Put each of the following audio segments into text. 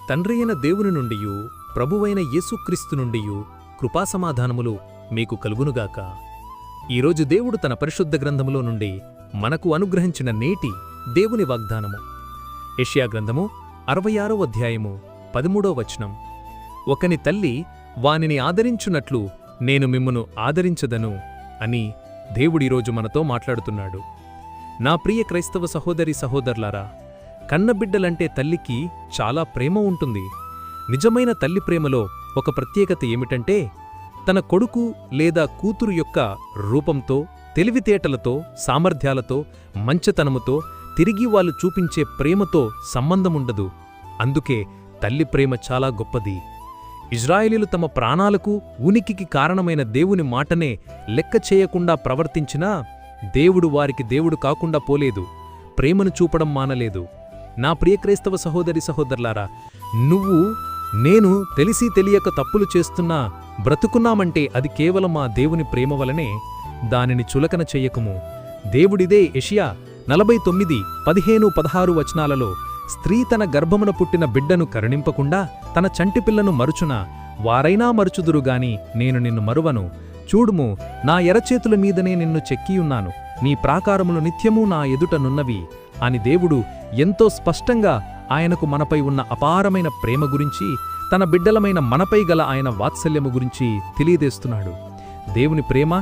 తండ్రియైన దేవుని నుండియు ప్రభువైన యేసుక్రీస్తు నుండియు కృపాసమాధానములు మీకు కలుగునుగాక. ఈరోజు దేవుడు తన పరిశుద్ధ గ్రంథములో నుండి మనకు అనుగ్రహించిన నేటి దేవుని వాగ్దానము యెషయా గ్రంథము 66వ అధ్యాయము 13వ వచనం. ఒకని తల్లి వానిని ఆదరించున్నట్లు నేను మిమ్మును ఆదరించదను అని దేవుడిరోజు మనతో మాట్లాడుతున్నాడు. నా ప్రియ క్రైస్తవ సహోదరి సహోదరులారా, కన్నబిడ్డలంటే తల్లికి చాలా ప్రేమ ఉంటుంది. నిజమైన తల్లి ప్రేమలో ఒక ప్రత్యేకత ఏమిటంటే, తన కొడుకు లేదా కూతురు యొక్క రూపంతో, తెలివితేటలతో, సామర్థ్యాలతో, మంచితనముతో తిరిగి వాళ్ళు చూపించే ప్రేమతో సంబంధముండదు. అందుకే తల్లి ప్రేమ చాలా గొప్పది. ఇజ్రాయేలీలు తమ ప్రాణాలకు, ఉనికికి కారణమైన దేవుని మాటనే లెక్క చేయకుండా ప్రవర్తించినా దేవుడు వారికి దేవుడు కాకుండా పోలేదు, ప్రేమను చూపడం మానలేదు. నా ప్రియ క్రైస్తవ సహోదరి సహోదరులారా, నువ్వు నేను తెలిసి తెలియక తప్పులు చేస్తున్నా బ్రతుకున్నామంటే అది కేవలం ఆ దేవుని ప్రేమ వలనే. దానిని చులకన చెయ్యకుము. దేవుడిదే యెషయా 49:15-16 వచనాలలో, స్త్రీ తన గర్భమున పుట్టిన బిడ్డను కరుణింపకుండా తన చంటిపిల్లను మరుచునా వారైనా మరుచుదురుగాని నేను నిన్ను మరువను. చూడుము, నా ఎరచేతుల మీదనే నిన్ను చెక్కియున్నాను, నీ ప్రాకారములు నిత్యమూ నా ఎదుట నున్నవి అని దేవుడు ఎంతో స్పష్టంగా ఆయనకు మనపై ఉన్న అపారమైన ప్రేమ గురించి, తన బిడ్డలమైన మనపై గల ఆయన వాత్సల్యము గురించి తెలియజేస్తున్నాడు. దేవుని ప్రేమ,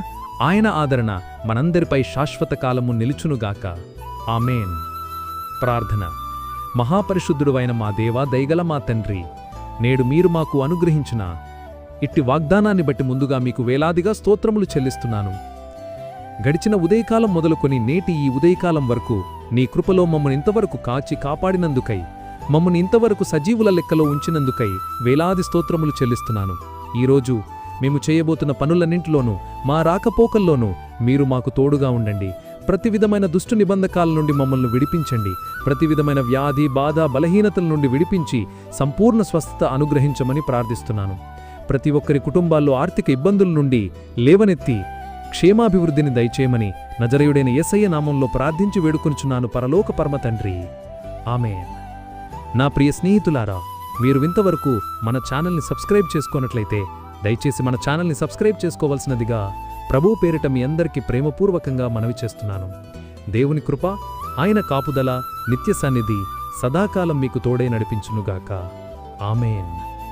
ఆయన ఆదరణ మనందరిపై శాశ్వత కాలము నిలుచునుగాక. ఆమేన్. ప్రార్థన. మహాపరిశుద్ధుడువైన మా దేవా, దయగల మా తండ్రి, నేడు మీరు మాకు అనుగ్రహించిన ఇట్టి వాగ్దానాన్ని బట్టి ముందుగా మీకు వేలాదిగా స్తోత్రములు చెల్లిస్తున్నాను. గడిచిన ఉదయకాలం మొదలుకొని నేటి ఈ ఉదయకాలం వరకు నీ కృపలో మమ్మను ఇంతవరకు కాచి కాపాడినందుకై, మమ్మను ఇంతవరకు సజీవుల లెక్కలో ఉంచినందుకై వేలాది స్తోత్రములు చెల్లిస్తున్నాను. ఈరోజు మేము చేయబోతున్న పనులన్నింటిలోనూ, మా రాకపోకల్లోనూ మీరు మాకు తోడుగా ఉండండి. ప్రతి విధమైన దుష్టు నిబంధకాల నుండి మమ్మల్ని విడిపించండి. ప్రతి విధమైన వ్యాధి, బాధ, బలహీనతల నుండి విడిపించి సంపూర్ణ స్వస్థత అనుగ్రహించమని ప్రార్థిస్తున్నాను. ప్రతి ఒక్కరి కుటుంబాల్లో ఆర్థిక ఇబ్బందుల నుండి లేవనెత్తి క్షేమాభివృద్ధిని దయచేయమని నజరేయుడైన యేసయ్య నామంలో ప్రార్థించి వేడుకొనుచున్నాను పరలోక పరమ తండ్రి. ఆమేన్. నా ప్రియ స్నేహితులారా, మీరు ఇంతవరకు మన ఛానల్ని సబ్స్క్రైబ్ చేసుకున్నట్లయితే దయచేసి మన ఛానల్ని సబ్స్క్రైబ్ చేసుకోవాల్సినదిగా ప్రభువు పేరిట మీ అందరికీ ప్రేమపూర్వకంగా మనవి చేస్తున్నాను. దేవుని కృప, ఆయన కాపుదల, నిత్య సన్నిధి సదాకాలం మీకు తోడై నడిపించునుగాక. ఆమేన్.